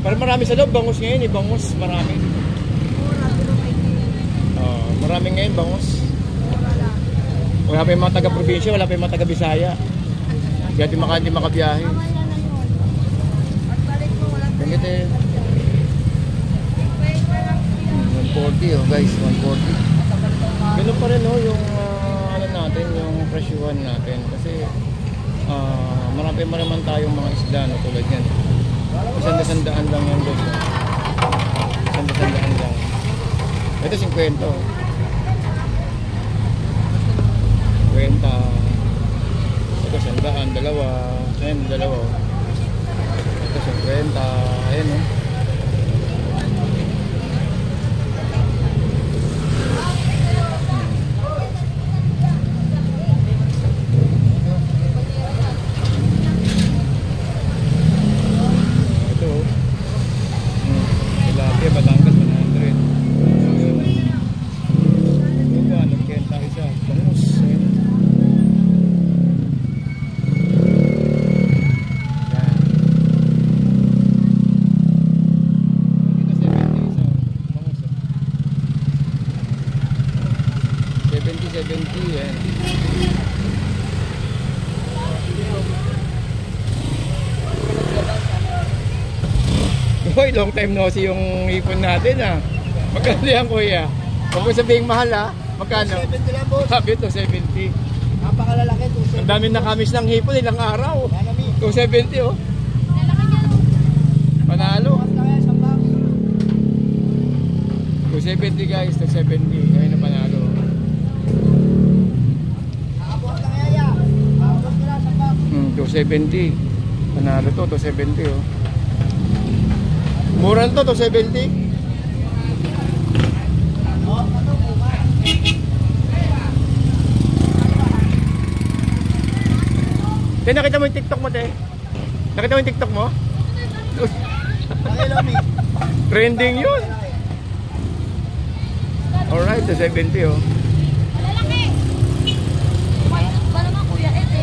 Pero marami sa loob, bangus ngayon eh, bangus, marami. Marami ngayon, bangus. Wala pa yung mga taga-probinsya, wala pa yung mga taga-Bisaya. Kaya di makabiyahe. Ganito eh. 140 oh guys, 140. Ganun pa rin oh, yung ano natin, yung presyuhan natin. Kasi marami naman tayong mga isda no, tulad yan. Isang-sandaan lang yan guys. Isang-sandaan lang. Ito 50 oh. 50. Ito 100, dalawa. Ayan, dalawa. Ito 50. Ayan oh. Hoy, long time no see yung ipon natin ah. Magkano yan kuya? Huwag mo sabihing mahal ah. Magkano? 270 lang boss. Sabi 270. Napakalalaki 270. Ang dami nakamis ng hipon ilang araw. 270 oh. Panalo. 270 guys, 270. Kaya na panalo. Nakabuhat lang yaya. Nakabuhat nila sa bag. 270. Panalo to, 270 oh. Murang to, 270. Te, nakita mo yung TikTok mo, te? Nakita mo yung TikTok mo? Trending yun. Alright, 270 oh.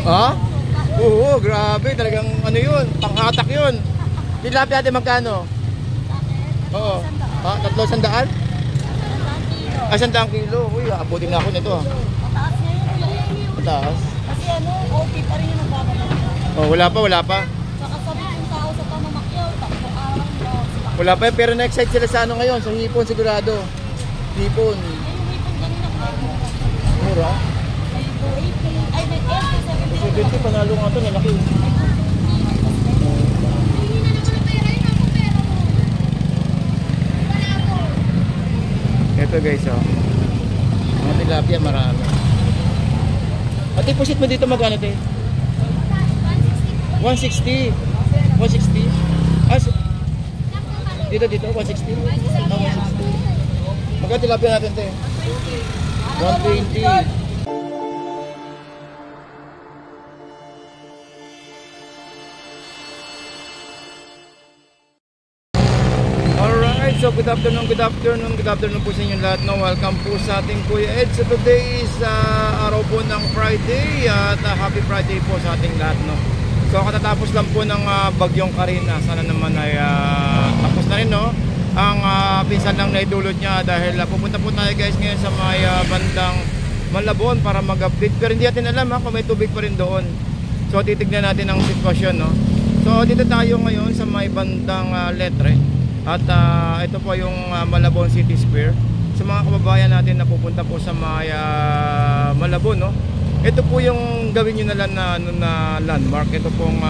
Ha? Oo, grabe. Talagang ano yun, pang-atak yun. Tilapia natin magkano? Oo. Ha? 300? 100 kilo. Uy, abutin na ako nito ah. Mataas niya yun, kuya. Mataas? Kasi ano, okay pa rin yung nagbabalik. Oh, wala pa. Saka sabi yung tao sa pamamakyaw, tatlong araw na. Wala pa pero na-excite sila sa ano ngayon, sa hipon sigurado. Hipon. Yung hipon ganun ako. Mura? May 280. Ay, may 80, 70. 70 panalo nga ito, nalaki. Ito guys oh. Mga tilapia marami. At deposit mo dito magkano te? 160. 160. Dito 160. 160. Magkano tilapia natin te? 120. So good afternoon po sa inyo lahat. No? Welcome po sa ating Kuya Ed. So today is araw po ng Friday at happy Friday po sa ating lahat. No? So katatapos lang po ng bagyong Karina. Sana naman ay tapos na rin no? Ang pinsan lang na idulot niya dahil pupunta po tayo guys ngayon sa may bandang Malabon para mag-update. Pero hindi natin alam kung may tubig pa rin doon. So titignan natin ang sitwasyon. No? So dito tayo ngayon sa may bandang Letre. At ito po yung Malabon City Square. Sa mga kababayan natin na pupunta po sa may Malabon, no? Ito po yung gawin nyo na lang na landmark. Ito pong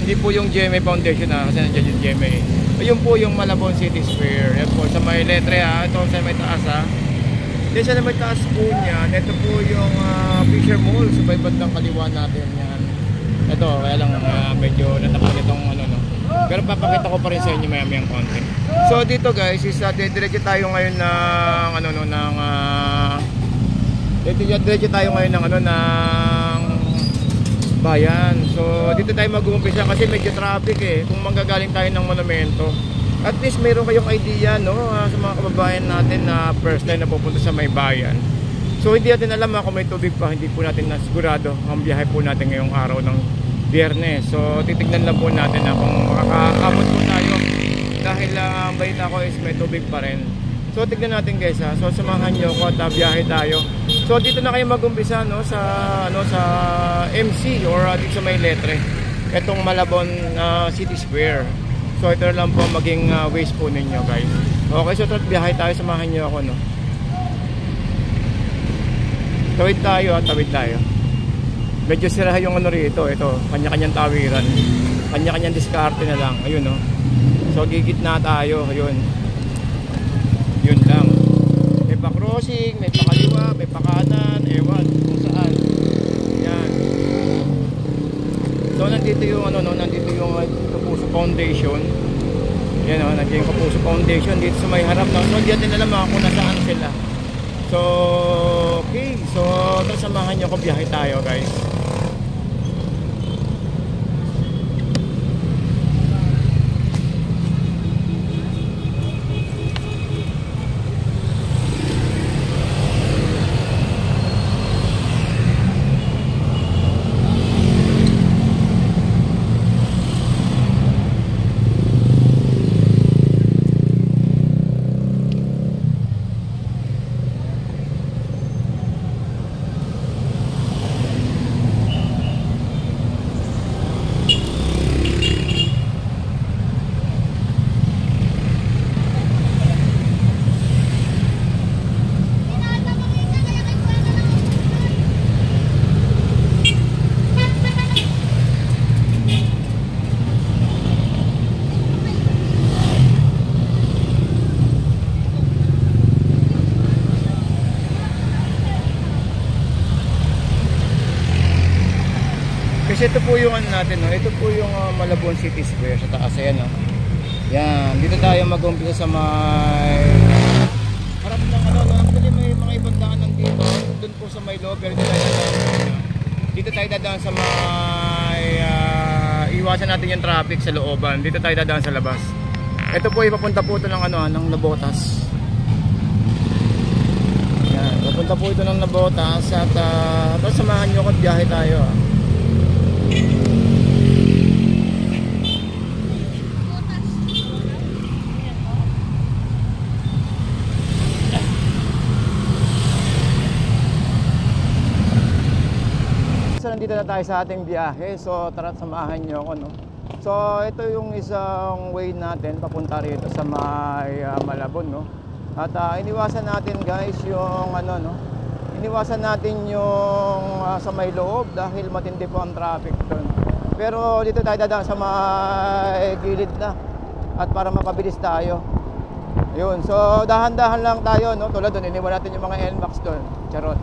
hindi po yung GMA Foundation kasi nandiyan yung GMA. Ayun po yung Malabon City Square. Yan po sa may Letre ito sa may taas Yan sa may taas po niyan. Ito po yung Fisher Mall sa may bandang kaliwa natin yan. Ito kaya lang medyo natapat itong ano no. Pero papakita ko pa rin sa inyo maya-mayang konti. So dito guys is diretso tayo ngayon ng ano no ng diretso tayo ngayon ng ano ng bayan. So dito tayo mag-uumpisa kasi medyo traffic kung manggagaling tayo ng monumento. At least mayroon kayong idea no sa mga kababayan natin na first time na pupunta sa may bayan. So hindi natin alam kung may tubig pa, hindi po natin nasigurado ang biyahe po natin ngayong araw ng Biyernes. So titignan lang po natin na kung makakakamot po tayo dahil balita ko is may tubig pa rin. So tignan natin guys ha. So samahan nyo ko at biyahe tayo. So dito na kayo mag-umpisa no sa MC or dito sa may letre. Itong Malabon City Square. So ito lang po maging ways po ninyo guys. Okay, so biyahe tayo, samahan nyo ako no. Tawid tayo at tawid tayo. Medyo sira yung ano rito, ito, kanya-kanyang tawiran. Kanya-kanyang diskarte na lang. Ayun no. So gigitna tayo, ayun. Yun lang. May pa-crossing, may pa-kaliwa, may pa-kanan, ewan kung saan. Yan. So nandito yung ano no, nandito yung Kapuso Foundation. Yan o, nandiyan yung Kapuso Foundation dito sa may harap no. So hindi natin alam kung nasaan sila. So okay, so samahan nyo ko biyahe tayo guys. Kasi ito po yung ano natin, no? Ito po yung Malabon City Square sa taas, ayan, no? Yan, dito tayo mag-umpisa sa may harap ng ano, no? Actually may mga ibang daanan dito, doon po sa may loob, pero dito tayo dadaan sa may iwasan natin yung traffic sa looban. Dito tayo dadaan sa labas. Ito po ipapunta po ito ng ano, ng Nabotas. Yan, papunta po ito ng Nabotas at samahan nyo ko at biyahe tayo. Nandito na tayo sa ating biyahe, so tara samahan nyo ako no. So ito yung isang way natin papunta rito sa may Malabon no. At iniwasan natin guys yung ano no, iniwasan natin yung sa may loob dahil matindi po ang traffic doon. Pero dito tayo dadaan sa may gilid na at para mapabilis tayo. Yun, so dahan-dahan lang tayo no, tulad doon iniwan natin yung mga NMAX doon. Charot.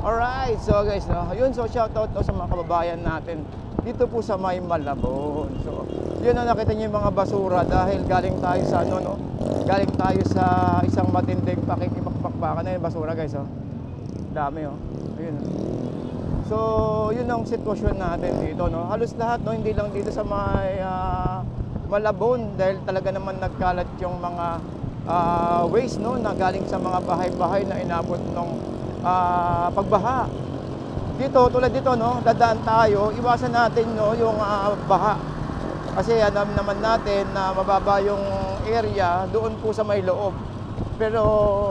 Alright, so guys, no, yun, so shoutout to sa mga kababayan natin dito po sa may Malabon. So, yun na nakita niyo yung mga basura dahil galing tayo sa ano, no? Galing tayo sa isang matinding pakikipagpakpakan na yung basura, guys, oh. Dami, oh. Ayun. So, yun ang sitwasyon natin dito, no? Halos lahat, no, hindi lang dito sa may Malabon dahil talaga naman nagkalat yung mga waste, no, na galing sa mga bahay-bahay na inabot ng pagbaha. Dito, tulad dito, no, dadaan tayo, iwasan natin no, yung baha. Kasi alam naman natin na mababa yung area doon po sa may loob. Pero,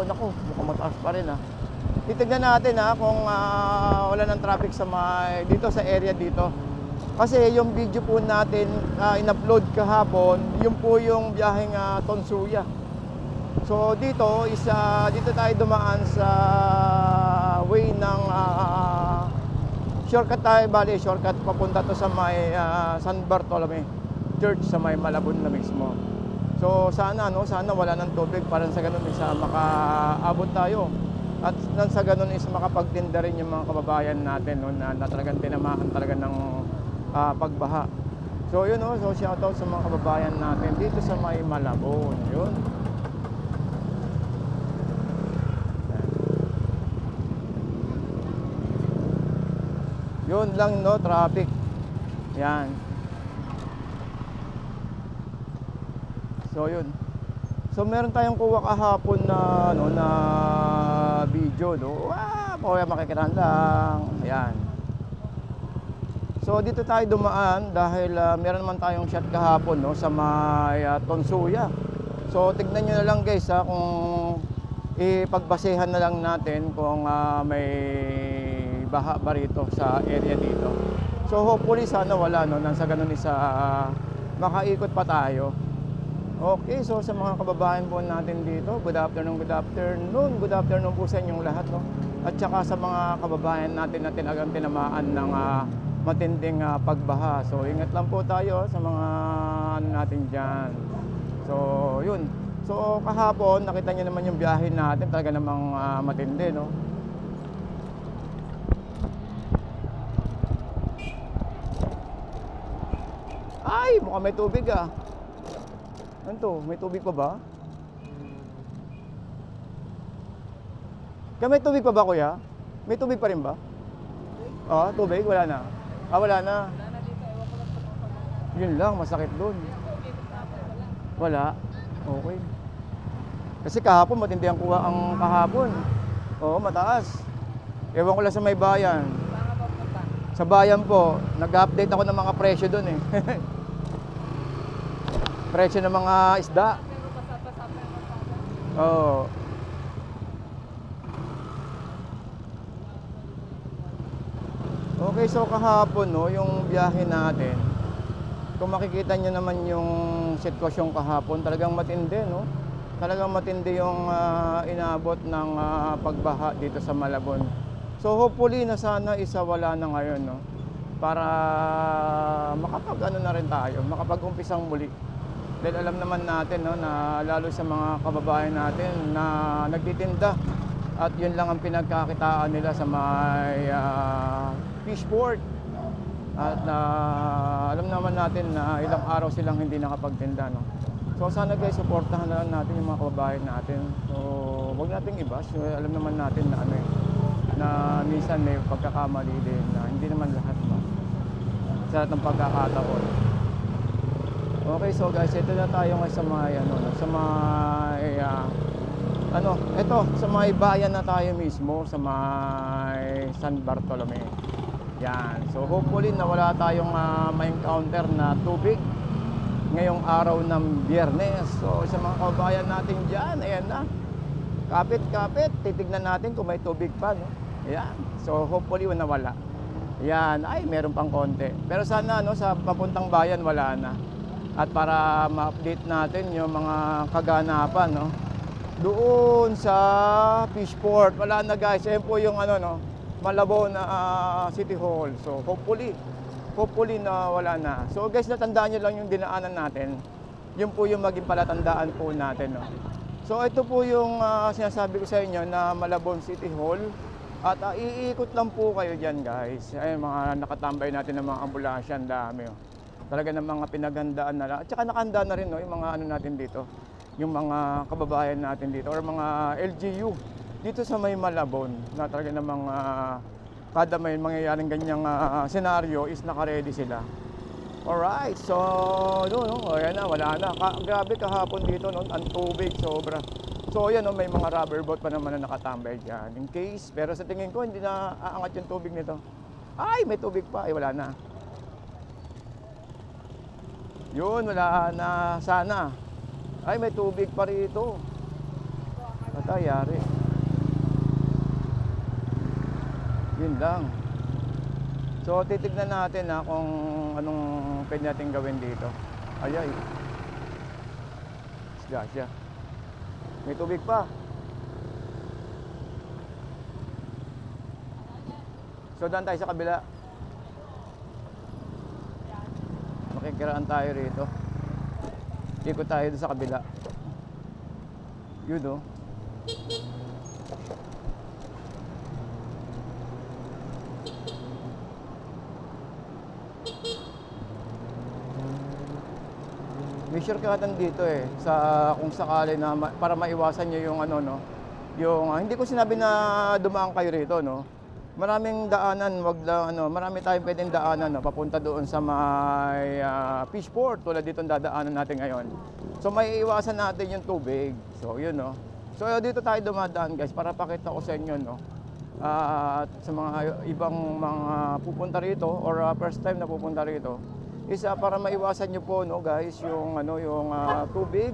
naku, mukhang mataas pa rin titignan natin kung wala ng traffic sa dito sa area dito. Kasi yung video po natin in-upload kahapon, yun po yung biyaheng Tonsuya. So dito dito tayo dumaan sa way ng shortcut tayo, bali shortcut papunta to sa may San Bartolome Church sa may Malabon na mismo. So sana sana wala ng tubig para sa ganun makaabot tayo. At sa ganun makapagtinda rin yung mga kababayan natin no, na talagang tinamaan talaga ng pagbaha. So yun so shoutout sa mga kababayan natin dito sa may Malabon. Yun. Yun lang no, traffic. Yan. So yun. So meron tayong kuha kahapon na na video no. Wow, makikita lang. Ayan. So dito tayo dumaan dahil meron naman tayong shot kahapon, no, sa may Tonsuya. So tignan nyo na lang guys, kung ipagbasehan na lang natin kung may baha ba rito sa area dito. So hopefully sana wala, no, nang sa ganun isa makaikot pa tayo. Okay, so sa mga kababayan po natin dito, good afternoon po sa inyong lahat, no? At saka sa mga kababayan natin na tinagang tinamaan ng matinding pagbaha. So ingat lang po tayo sa mga ano natin dyan. So yun, so kahapon nakita nyo naman yung biyahe natin, talaga namang matindi, no? Ay, mukhang may tubig ah. Ano to? May tubig pa ba? May tubig pa ba, kuya? May tubig pa rin ba? Oo, tubig? Wala na. Wala na. Yun lang, masakit doon. Wala. Okay. Kasi kahapon, matindi ang kuha ang kahapon. Oo, mataas. Ewan ko lang sa may bayan. Sa bayan po, nag-update ako ng mga presyo doon eh. Presyo ng mga isda. Oo. Okay, so kahapon, no, yung biyahe natin, kung makikita nyo naman yung sitwasyon kahapon, talagang matindi, no? Talagang matindi yung inabot ng pagbaha dito sa Malabon. So hopefully na sana isawala na ngayon, no? Para makapag-ano na rin tayo, makapag-umpisang muli. Dahil alam naman natin, no, na lalo sa mga kababayan natin na nagtitinda at yun lang ang pinagkakitaan nila sa may fishport. At alam naman natin na ilang araw silang hindi nakapagtinda, no? So sana guys, supportahan na lang natin yung mga kababayan natin. So wag nating i-bash. Alam naman natin na ano eh, na minsan may pagkakamali din, na hindi naman lahat pa sa lahat ng pagkakataon. Okay, so guys, ito na tayo ngayon sa mga sa mga ito sa mga bayan na tayo mismo, sa may San Bartolome. Yan. So hopefully na wala tayong ma-encounter na tubig ngayong araw ng Biyernes. So sa mga kababayan natin diyan, ayan na. Kapit-kapit, titignan natin kung may tubig pa, no? Ayan. So hopefully nawala. Yan, ay meron pang konti. Pero sana, no, sa papuntang bayan wala na. At para ma-update natin yung mga kaganapan, no, doon sa fishport, wala na guys. Ayan po yung no, Malabon City Hall. So hopefully na wala na. So guys, natandaan nyo lang yung dinaanan natin. Yun po yung maging palatandaan po natin, no. So ito po yung sinasabi ko sa inyo na Malabon City Hall. At iikot lang po kayo dyan guys. Ayun, mga nakatambay natin ng mga ambulansya, ang dami, oh. Talaga ng mga pinaghandaan na lang. At saka nakahanda na rin, no, yung mga ano natin dito, yung mga kababayan natin dito or mga LGU dito sa may Malabon, na talaga namang kada may mangyayaring ganyang senaryo is naka-ready sila. Alright, so no, ayan na, wala na. Grabe kahapon dito, no, ang tubig sobra. So ayan, no, may mga rubber boat pa naman na nakatambay dyan in case, pero sa tingin ko hindi na aangat yung tubig nito. Ay, may tubig pa, ay wala na. Yun, wala na sana. Ay, may tubig pa rito. Patayari. Yun lang. So, titignan natin kung anong pwede natin gawin dito. Ay. Gasya. May tubig pa. So, daan tayo sa kabila. Makikiraan tayo rito. Ikot tayo doon sa kabila. Yun, oh. May shortcutan dito eh, sa kung sakali na para maiwasan nyo yung yung hindi ko sinabi na dumaan kayo rito, no. Maraming daanan, wag lang marami tayong pwedeng daanan, no, papunta doon sa may fishport tulad dito ang dadaanan natin ngayon. So may iwasan natin yung tubig. So yun, no. So dito tayo dumadaan guys para pakita ko sa inyo, no, at sa mga ibang mga pupunta rito or first time na pupunta rito, isa para maiwasan nyo po, no guys, yung yung tubig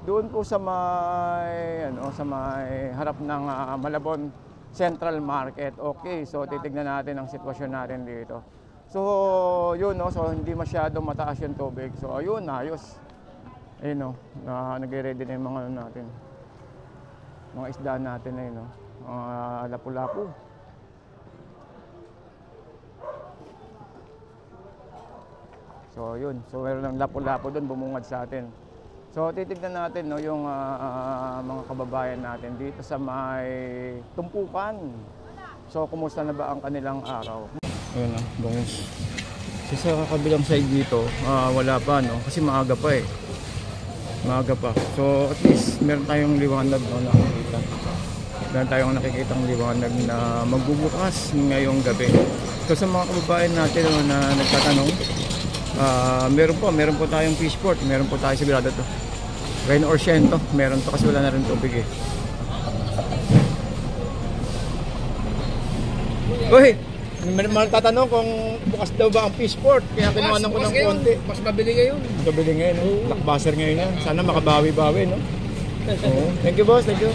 doon po sa may sa may harap ng Malabon Central Market. Okay, so titignan natin ang sitwasyon natin dito. So yun, no, so hindi masyadong mataas yung tubig. So ayun, ayos. Ayun, no, nagre-ready na yung mga natin, mga isda natin na yun, no, lapu-lapu. So yun, so meron ng lapu-lapu doon bumungad sa atin. So titignan natin, no, yung mga kababayan natin dito sa may tumpukan. So kumusta na ba ang kanilang araw? Ayun na, bangus. Kasi sa kabilang side dito, wala pa, no, kasi maaga pa eh. Maaga pa. So at least meron tayong liwanag, no, nakikita. Meron tayong nakikitang liwanag na magbubukas ngayong gabi. So sa mga kababayan natin, no, na nagtatanong, meron po tayong fishport. Meron po tayo sigurado to. Rain or shine to. Meron to kasi wala na rin tubig eh. Uy! Meron tatanong kung bukas daw ba ang fishport. Kaya kinuhanan ko ng konti. Mas mabili ngayon. Mabili ngayon, no? Blockbuster ngayon yan. Sana makabawi-bawi, no? Oo. Thank you, boss. Thank you.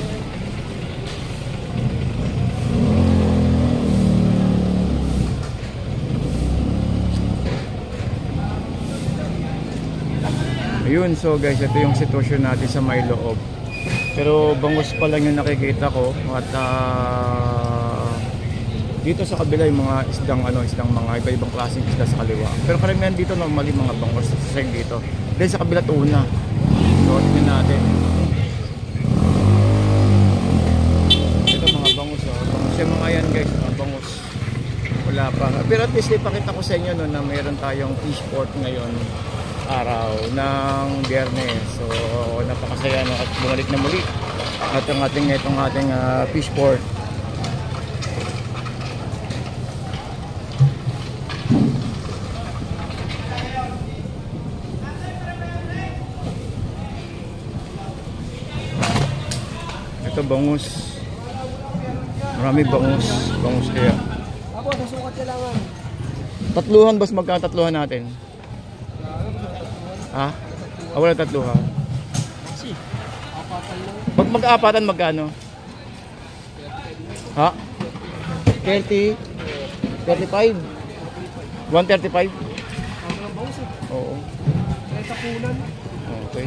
Ayun, so guys, ito yung sitwasyon natin sa may loob. Pero bangus pa lang yung nakikita ko. At dito sa kabila yung mga isdang mga iba-ibang klaseng isda sa kaliwa. Pero karamihan dito normally mga bangus sa dito. Then sa kabila tuna. So tingnan natin. Ito mga bangus, oh. Bangus yung mga yan guys, mga bangus. Wala pa. Pero at least ipakita ko sa inyo, no, na mayroon tayong fishport ngayon araw ng Biyernes. So napakasaya, no, at bumalik na muli at ang ating fishport. Ito bangus. Marami bangus kaya. Ako, nasukat kailangan. Tatluhan, boss, magkano tatluhan natin? Ha? Wala tatluhan. Si, apatan lang. Pag mag-aapatan, magkano? Ha? 30? 35? 135? Ang mga bangus eh. Oo. Kaya tapunan. Okay.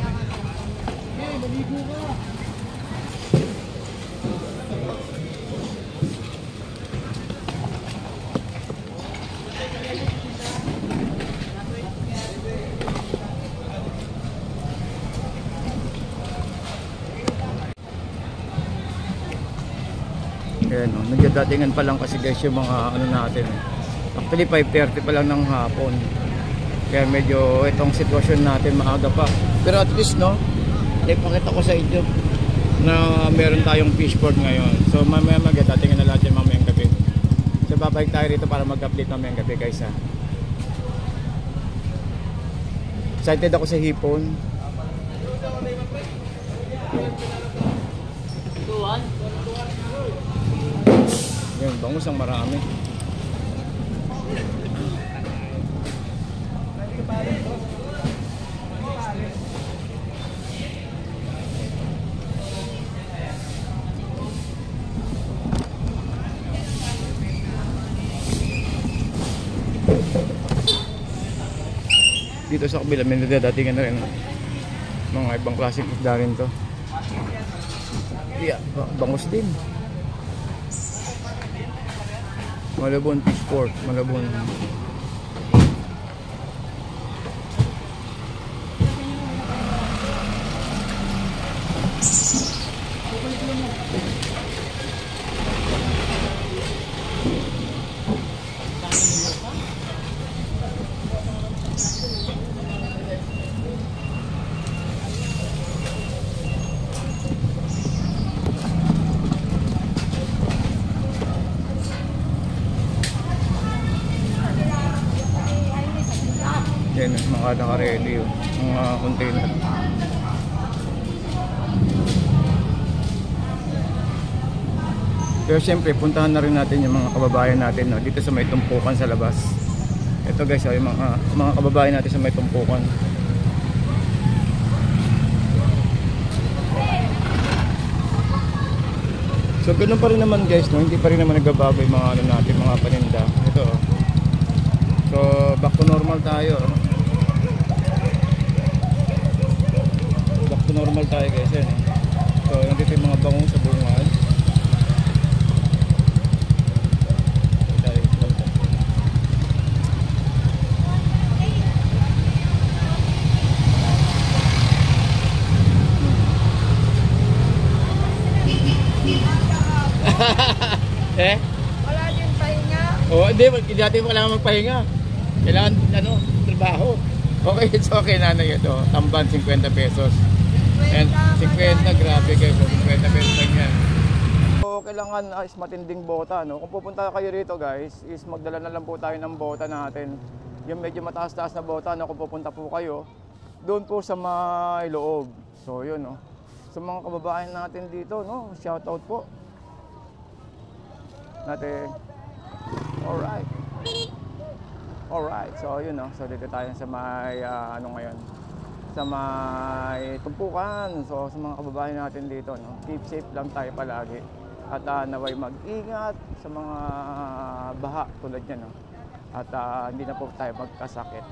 Eh, maligo ka. Ayan, no, nagdadatingan pa lang kasi guys yung mga natin. Actually 5:30 pa lang ng hapon. Kaya medyo itong sitwasyon natin maaga pa. Pero at least, no, ipakita ko sa inyo na meron tayong fishport ngayon. So mamaya magdadatingan na lahat yung mamayang gabi. So babalik tayo rito para mag-update mamayang gabi guys, ha. Excited ako sa hipon. Yan, bangus ang marami. Dito sa kabila may nagdadatingan na rin mga ibang klaseng isda rin to. Yeah, bangus din. Malabon fishport, Malabon. Yan, mga naka-ready yung mga container. Pero syempre, puntahan na rin natin yung mga kababayan natin, no, dito sa may tumpukan sa labas. Ito guys, oh, yung mga kababayan natin sa may tumpukan. So ganoon pa rin naman guys, no? Hindi pa rin naman nagbabago yung mga ano natin, mga paninda. Ito oh. So back to normal tayo. Back to normal tayo guys, yan. So nandito yung mga bangong sa bungad. Eh? Wala din pahinga. Oo, hindi natin kailangan magpahinga. Kailangan ano, trabaho. Okay, it's okay nanay ito. Tamban 50 pesos. And 50, grabe kayo, 50 pesos lang yan. So, kailangan is matinding bota, no? Kung pupunta kayo rito guys, is magdala na lang po tayo ng bota natin. Yung medyo mataas-taas na bota, no? Kung pupunta po kayo, doon po sa may loob. So, yun, no? Sa mga kababayan natin dito, no? Shoutout po natin. Alright. Alright. So, yun, no? So, dito tayo sa may, ano ngayon? Sa may tumpukan. So, sa mga kababayan natin dito, no? Keep safe lang tayo palagi. At naway mag-ingat sa mga baha tulad yan, no? At hindi na po tayo magkasakit.